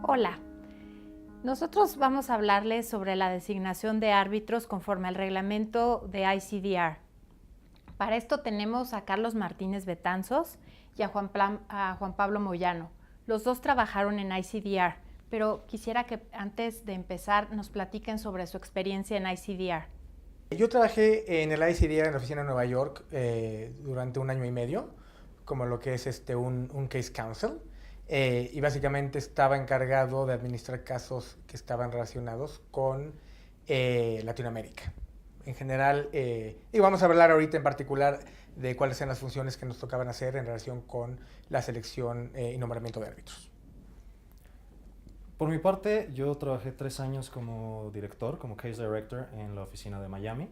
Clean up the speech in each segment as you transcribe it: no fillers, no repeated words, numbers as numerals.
Hola, nosotros vamos a hablarles sobre la designación de árbitros conforme al reglamento de ICDR. Para esto tenemos a Carlos Martínez Betanzos y a Juan Pablo Moyano. Los dos trabajaron en ICDR, pero quisiera que antes de empezar nos platiquen sobre su experiencia en ICDR. Yo trabajé en el ICDR en la oficina de Nueva York durante 1 año y medio, como lo que es un case counsel, y básicamente estaba encargado de administrar casos que estaban relacionados con Latinoamérica. En general, y vamos a hablar ahorita en particular de cuáles eran las funciones que nos tocaban hacer en relación con la selección y nombramiento de árbitros. Por mi parte, yo trabajé 3 años como director, como case director en la oficina de Miami.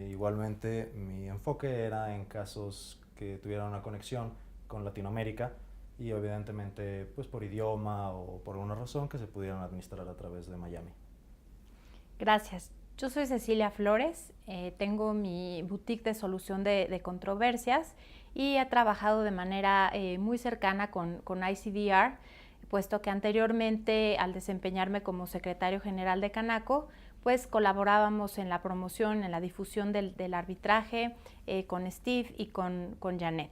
Igualmente, mi enfoque era en casos que tuvieran una conexión con Latinoamérica y evidentemente pues por idioma o por alguna razón que se pudieran administrar a través de Miami. Gracias. Yo soy Cecilia Flores, tengo mi boutique de solución de controversias y he trabajado de manera muy cercana con ICDR, puesto que anteriormente, al desempeñarme como secretario general de Canaco, pues colaborábamos en la promoción, en la difusión del arbitraje con Steve y con Janet.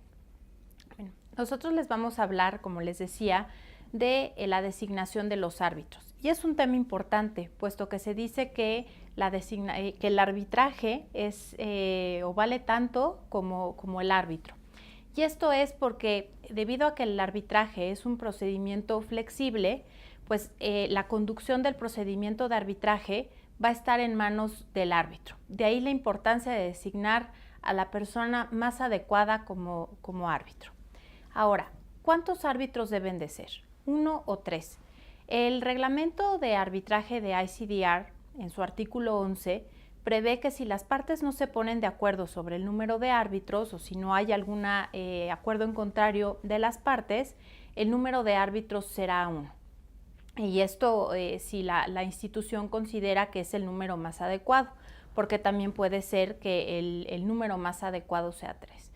Bueno, nosotros les vamos a hablar, como les decía, de la designación de los árbitros. Y es un tema importante, puesto que se dice que el arbitraje es o vale tanto como el árbitro. Y esto es porque debido a que el arbitraje es un procedimiento flexible, pues la conducción del procedimiento de arbitraje va a estar en manos del árbitro. De ahí la importancia de designar a la persona más adecuada como árbitro. Ahora, ¿cuántos árbitros deben de ser? 1 o 3. El reglamento de arbitraje de ICDR, en su artículo 11, prevé que si las partes no se ponen de acuerdo sobre el número de árbitros o si no hay algún acuerdo en contrario de las partes, el número de árbitros será 1. Y esto si la institución considera que es el número más adecuado, porque también puede ser que el número más adecuado sea 3.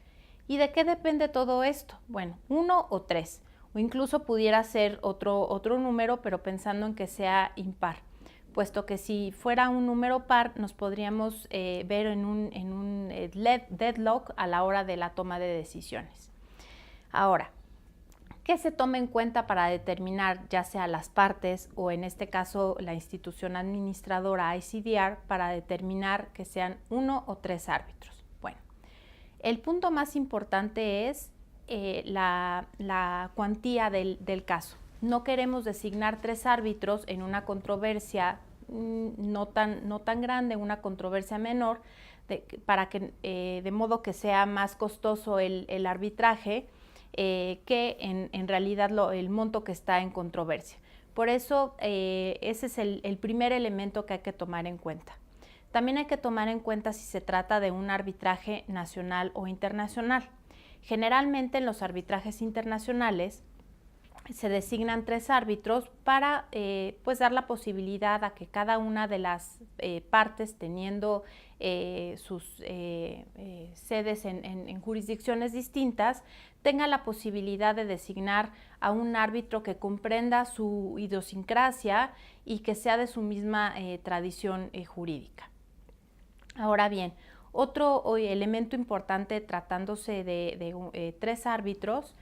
¿Y de qué depende todo esto? Bueno, 1 o 3, o incluso pudiera ser otro número, pero pensando en que sea impar, puesto que si fuera un número par nos podríamos ver en un deadlock a la hora de la toma de decisiones. Ahora, ¿qué se toma en cuenta para determinar ya sea las partes o en este caso la institución administradora ICDR para determinar que sean 1 o 3 árbitros? Bueno, el punto más importante es la cuantía del caso. No queremos designar 3 árbitros en una controversia no tan grande, una controversia menor, de modo que sea más costoso el arbitraje que en realidad el monto que está en controversia. Por eso ese es el primer elemento que hay que tomar en cuenta. También hay que tomar en cuenta si se trata de un arbitraje nacional o internacional. Generalmente en los arbitrajes internacionales se designan 3 árbitros para pues dar la posibilidad a que cada una de las partes, teniendo sus sedes en jurisdicciones distintas, tenga la posibilidad de designar a un árbitro que comprenda su idiosincrasia y que sea de su misma tradición jurídica. Ahora bien, otro elemento importante tratándose de 3 árbitros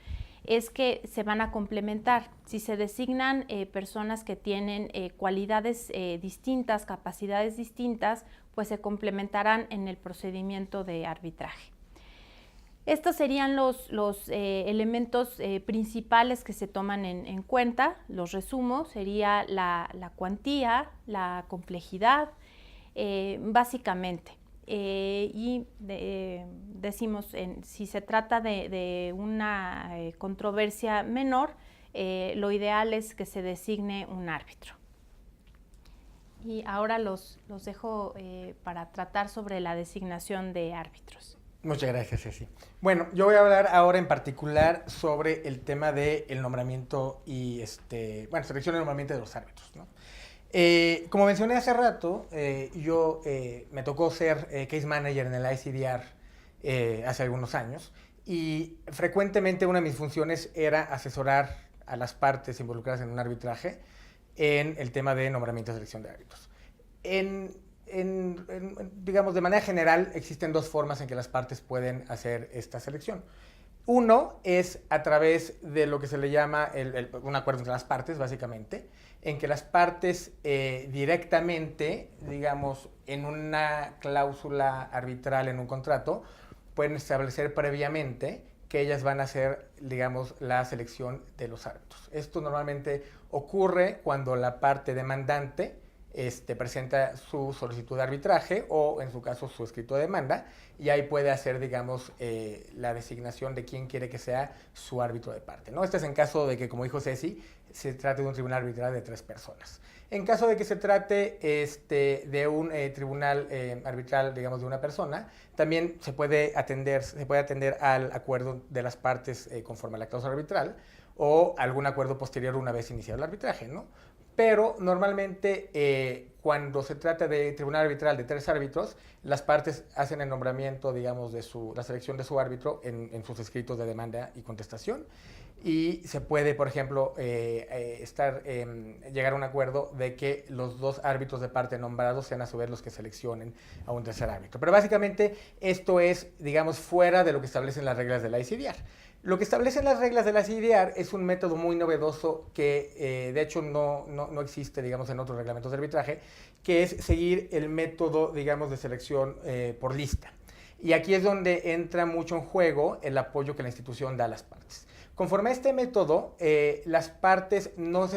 es que se van a complementar. Si se designan personas que tienen cualidades distintas, capacidades distintas, pues se complementarán en el procedimiento de arbitraje. Estos serían los elementos principales que se toman en cuenta. Los resumo, sería la cuantía, la complejidad, básicamente. Decimos, si se trata de una controversia menor, lo ideal es que se designe un árbitro. Y ahora los dejo para tratar sobre la designación de árbitros. Muchas gracias, Ceci. Bueno, yo voy a hablar ahora en particular sobre el tema del nombramiento y selección y nombramiento de los árbitros, ¿no? Como mencioné hace rato, yo me tocó ser case manager en el ICDR hace algunos años y frecuentemente una de mis funciones era asesorar a las partes involucradas en un arbitraje en el tema de nombramiento y selección de árbitros. Digamos, de manera general, existen dos formas en que las partes pueden hacer esta selección. Uno es a través de lo que se le llama un acuerdo entre las partes, básicamente, en que las partes directamente, digamos, en una cláusula arbitral en un contrato, pueden establecer previamente que ellas van a hacer, digamos, la selección de los árbitros. Esto normalmente ocurre cuando la parte demandante presenta su solicitud de arbitraje o, en su caso, su escrito de demanda, y ahí puede hacer, digamos, la designación de quién quiere que sea su árbitro de parte, ¿no? Este es en caso de que, como dijo Ceci, se trate de un tribunal arbitral de 3 personas. En caso de que se trate de un tribunal arbitral, digamos, de una persona, también se puede atender al acuerdo de las partes conforme a la cláusula arbitral o algún acuerdo posterior una vez iniciado el arbitraje, ¿no? Pero normalmente cuando se trata de tribunal arbitral de 3 árbitros, las partes hacen el nombramiento, digamos, de la selección de su árbitro en sus escritos de demanda y contestación. Y se puede, por ejemplo, llegar a un acuerdo de que los 2 árbitros de parte nombrados sean a su vez los que seleccionen a un tercer árbitro. Pero básicamente esto es, digamos, fuera de lo que establecen las reglas de la ICDR. Lo que establecen las reglas de la ICDR es un método muy novedoso que de hecho no existe, digamos, en otros reglamentos de arbitraje, que es seguir el método, digamos, de selección por lista. Y aquí es donde entra mucho en juego el apoyo que la institución da a las partes. Conforme a este método, las partes no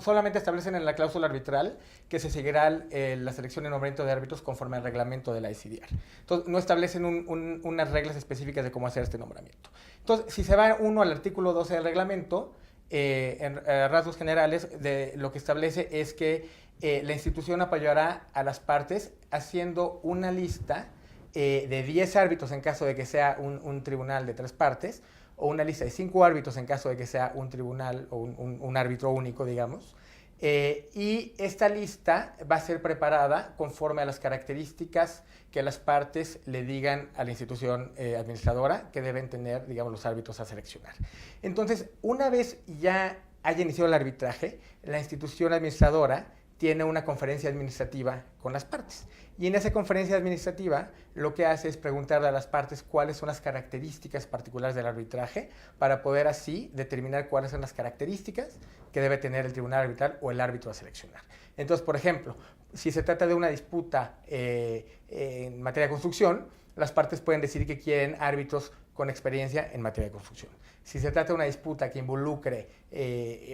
solamente establecen en la cláusula arbitral que se seguirá la selección y nombramiento de árbitros conforme al reglamento de la ICDR. Entonces, no establecen unas reglas específicas de cómo hacer este nombramiento. Entonces, si se va uno al artículo 12 del reglamento, en rasgos generales, lo que establece es que la institución apoyará a las partes haciendo una lista de 10 árbitros en caso de que sea un tribunal de 3 partes, o una lista de 5 árbitros en caso de que sea un tribunal o un árbitro único, digamos. Y esta lista va a ser preparada conforme a las características que las partes le digan a la institución administradora que deben tener, digamos, los árbitros a seleccionar. Entonces, una vez ya haya iniciado el arbitraje, la institución administradora tiene una conferencia administrativa con las partes. Y en esa conferencia administrativa lo que hace es preguntarle a las partes cuáles son las características particulares del arbitraje para poder así determinar cuáles son las características que debe tener el tribunal arbitral o el árbitro a seleccionar. Entonces, por ejemplo, si se trata de una disputa en materia de construcción, las partes pueden decir que quieren árbitros con experiencia en materia de construcción. Si se trata de una disputa que involucre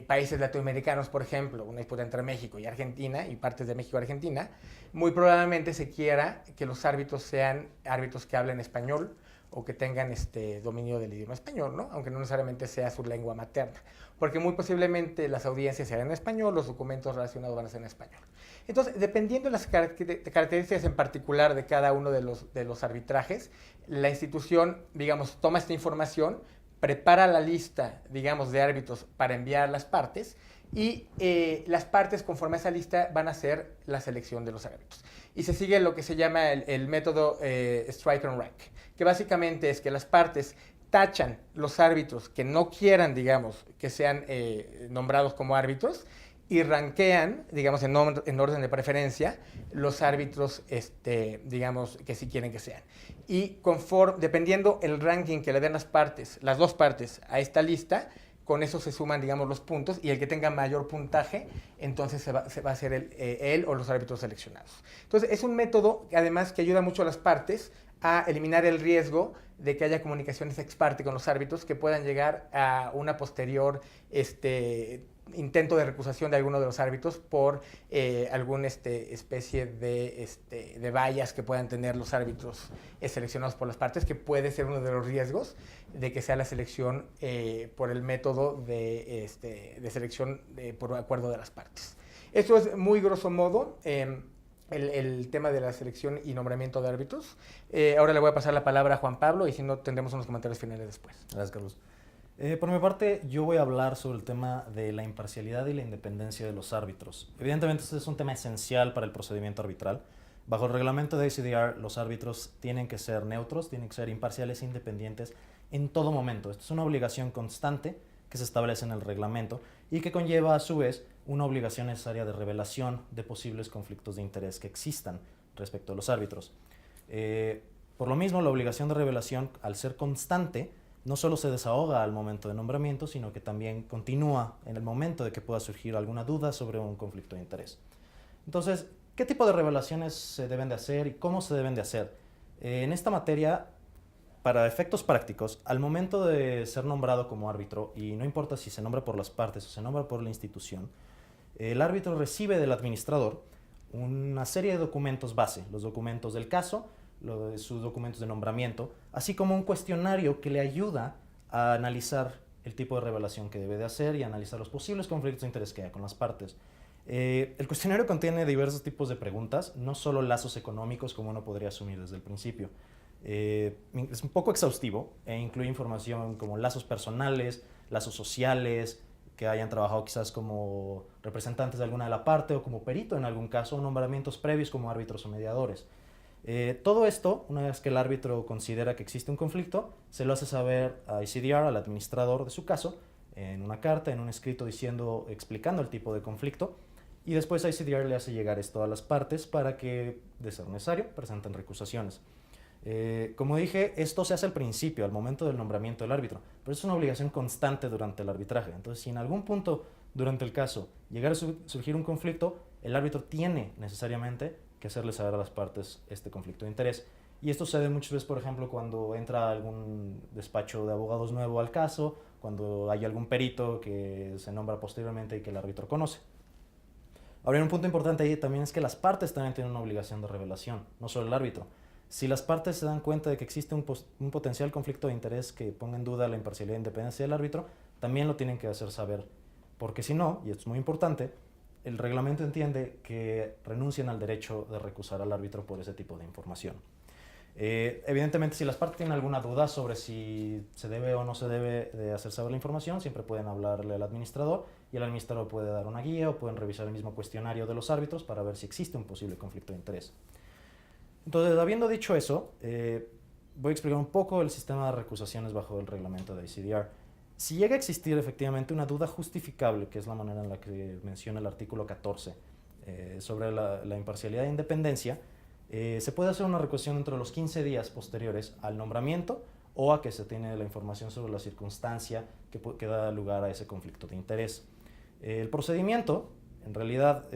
países latinoamericanos, por ejemplo, una disputa entre México y Argentina y partes de México y Argentina, muy probablemente se quiera que los árbitros sean árbitros que hablen español o que tengan dominio del idioma español, ¿no? Aunque no necesariamente sea su lengua materna, porque muy posiblemente las audiencias se harán en español, los documentos relacionados van a ser en español. Entonces, dependiendo de las características en particular de cada uno de los arbitrajes, la institución, digamos, toma esta información, prepara la lista, digamos, de árbitros para enviar a las partes y las partes, conforme a esa lista, van a hacer la selección de los árbitros. Y se sigue lo que se llama el método strike and rank, que básicamente es que las partes tachan los árbitros que no quieran, digamos, que sean nombrados como árbitros y rankean, digamos, en orden de preferencia, los árbitros, digamos, que sí quieren que sean. Y dependiendo el ranking que le den las dos partes a esta lista, con eso se suman, digamos, los puntos, y el que tenga mayor puntaje, entonces se va a hacer él o los árbitros seleccionados. Entonces, es un método, además, que ayuda mucho a las partes a eliminar el riesgo de que haya comunicaciones ex parte con los árbitros que puedan llegar a una posterior intento de recusación de alguno de los árbitros por alguna especie de vallas que puedan tener los árbitros seleccionados por las partes, que puede ser uno de los riesgos de que sea la selección por el método de selección por acuerdo de las partes. Esto es muy grosso modo el tema de la selección y nombramiento de árbitros. Ahora le voy a pasar la palabra a Juan Pablo y si no tendremos unos comentarios finales después. Gracias, Carlos. Por mi parte, yo voy a hablar sobre el tema de la imparcialidad y la independencia de los árbitros. Evidentemente, este es un tema esencial para el procedimiento arbitral. Bajo el reglamento de ICDR, los árbitros tienen que ser neutros, tienen que ser imparciales e independientes en todo momento. Esto es una obligación constante que se establece en el reglamento y que conlleva, a su vez, una obligación necesaria de revelación de posibles conflictos de interés que existan respecto a los árbitros. Por lo mismo, la obligación de revelación, al ser constante, no solo se desahoga al momento de nombramiento, sino que también continúa en el momento de que pueda surgir alguna duda sobre un conflicto de interés. Entonces, ¿qué tipo de revelaciones se deben de hacer y cómo se deben de hacer? En esta materia, para efectos prácticos, al momento de ser nombrado como árbitro, y no importa si se nombra por las partes o se nombra por la institución, el árbitro recibe del administrador una serie de documentos base, los documentos del caso, sus documentos de nombramiento, así como un cuestionario que le ayuda a analizar el tipo de revelación que debe de hacer y analizar los posibles conflictos de interés que haya con las partes. El cuestionario contiene diversos tipos de preguntas, no solo lazos económicos como uno podría asumir desde el principio. Es un poco exhaustivo e incluye información como lazos personales, lazos sociales, que hayan trabajado quizás como representantes de alguna de la parte o como perito en algún caso, o nombramientos previos como árbitros o mediadores. Todo esto, una vez que el árbitro considera que existe un conflicto, se lo hace saber a ICDR, al administrador de su caso, en una carta, en un escrito explicando el tipo de conflicto, y después ICDR le hace llegar esto a las partes para que, de ser necesario, presenten recusaciones. Como dije, esto se hace al principio, al momento del nombramiento del árbitro, pero es una obligación constante durante el arbitraje. Entonces, si en algún punto durante el caso llegara a surgir un conflicto, el árbitro tiene necesariamente que hacerle saber a las partes este conflicto de interés. Y esto sucede muchas veces, por ejemplo, cuando entra algún despacho de abogados nuevo al caso, cuando hay algún perito que se nombra posteriormente y que el árbitro conoce. Ahora, un punto importante ahí también es que las partes también tienen una obligación de revelación, no solo el árbitro. Si las partes se dan cuenta de que existe un potencial conflicto de interés que ponga en duda la imparcialidad e independencia del árbitro, también lo tienen que hacer saber. Porque si no, y esto es muy importante, el reglamento entiende que renuncian al derecho de recusar al árbitro por ese tipo de información. Evidentemente, si las partes tienen alguna duda sobre si se debe o no se debe de hacer saber la información, siempre pueden hablarle al administrador y el administrador puede dar una guía o pueden revisar el mismo cuestionario de los árbitros para ver si existe un posible conflicto de interés. Entonces, habiendo dicho eso, voy a explicar un poco el sistema de recusaciones bajo el reglamento de ICDR. Si llega a existir efectivamente una duda justificable, que es la manera en la que menciona el artículo 14, sobre la imparcialidad e independencia, se puede hacer una recusación entre los 15 días posteriores al nombramiento o a que se tiene la información sobre la circunstancia que da lugar a ese conflicto de interés. El procedimiento, en realidad,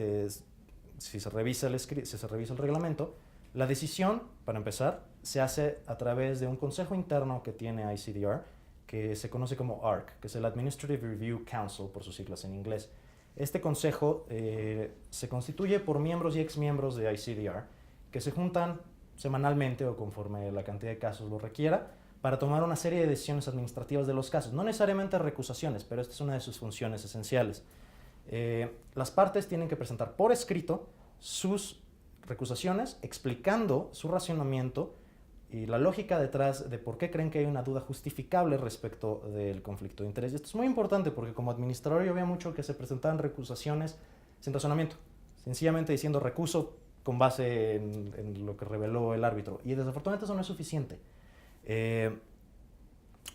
si se revisa el reglamento, la decisión, para empezar, se hace a través de un consejo interno que tiene ICDR, que se conoce como ARC, que es el Administrative Review Council, por sus siglas en inglés. Este consejo se constituye por miembros y exmiembros de ICDR, que se juntan semanalmente o conforme la cantidad de casos lo requiera, para tomar una serie de decisiones administrativas de los casos. No necesariamente recusaciones, pero esta es una de sus funciones esenciales. Las partes tienen que presentar por escrito sus recusaciones, explicando su racionamiento y la lógica detrás de por qué creen que hay una duda justificable respecto del conflicto de interés. Y esto es muy importante porque como administrador yo veía mucho que se presentaban recusaciones sin razonamiento, sencillamente diciendo recuso con base en lo que reveló el árbitro. Y desafortunadamente eso no es suficiente.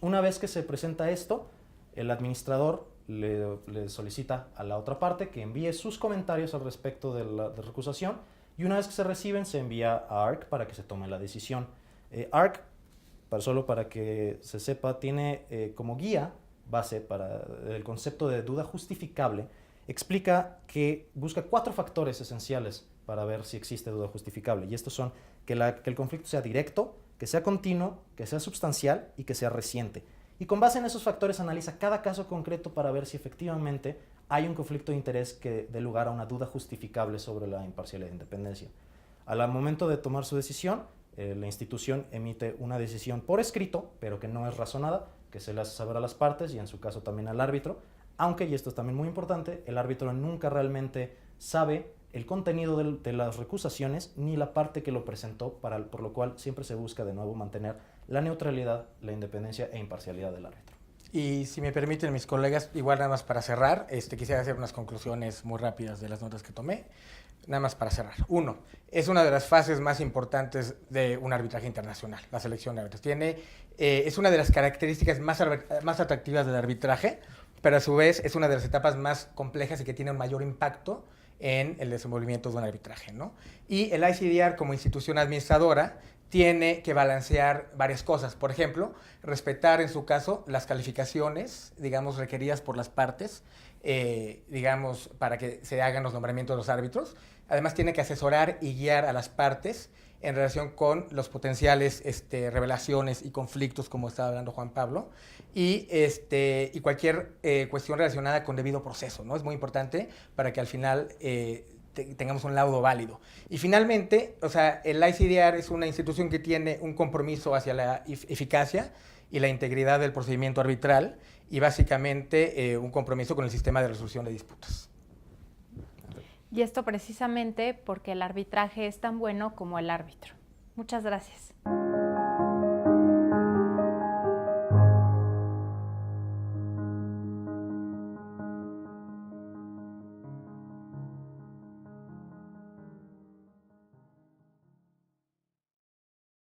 Una vez que se presenta esto, el administrador le solicita a la otra parte que envíe sus comentarios al respecto de la recusación. Y una vez que se reciben, se envía a ARC para que se tome la decisión. ARC, solo para que se sepa, tiene como guía base para el concepto de duda justificable. Explica que busca 4 factores esenciales para ver si existe duda justificable. Y estos son que el conflicto sea directo, que sea continuo, que sea sustancial y que sea reciente. Y con base en esos factores analiza cada caso concreto para ver si efectivamente hay un conflicto de interés que dé lugar a una duda justificable sobre la imparcialidad e independencia. Al momento de tomar su decisión, la institución emite una decisión por escrito, pero que no es razonada, que se le hace saber a las partes y en su caso también al árbitro, aunque, y esto es también muy importante, el árbitro nunca realmente sabe el contenido de las recusaciones ni la parte que lo presentó, por lo cual siempre se busca de nuevo mantener la neutralidad, la independencia e imparcialidad del árbitro. Y si me permiten mis colegas, igual nada más para cerrar, quisiera hacer unas conclusiones muy rápidas de las notas que tomé, nada más para cerrar. 1. Es una de las fases más importantes de un arbitraje internacional, la selección de árbitros. Es una de las características más atractivas del arbitraje pero a su vez es una de las etapas más complejas y que tiene un mayor impacto en el desenvolvimiento de un arbitraje, ¿no? Y el ICDR, como institución administradora, tiene que balancear varias cosas. Por ejemplo, respetar en su caso las calificaciones, digamos, requeridas por las partes, digamos, para que se hagan los nombramientos de los árbitros. Además, tiene que asesorar y guiar a las partes en relación con los potenciales revelaciones y conflictos, como estaba hablando Juan Pablo, y cualquier cuestión relacionada con debido proceso, ¿no? Es muy importante para que al final tengamos un laudo válido. Y finalmente, o sea, el ICDR es una institución que tiene un compromiso hacia la eficacia y la integridad del procedimiento arbitral y básicamente un compromiso con el sistema de resolución de disputas. Y esto precisamente porque el arbitraje es tan bueno como el árbitro. Muchas gracias.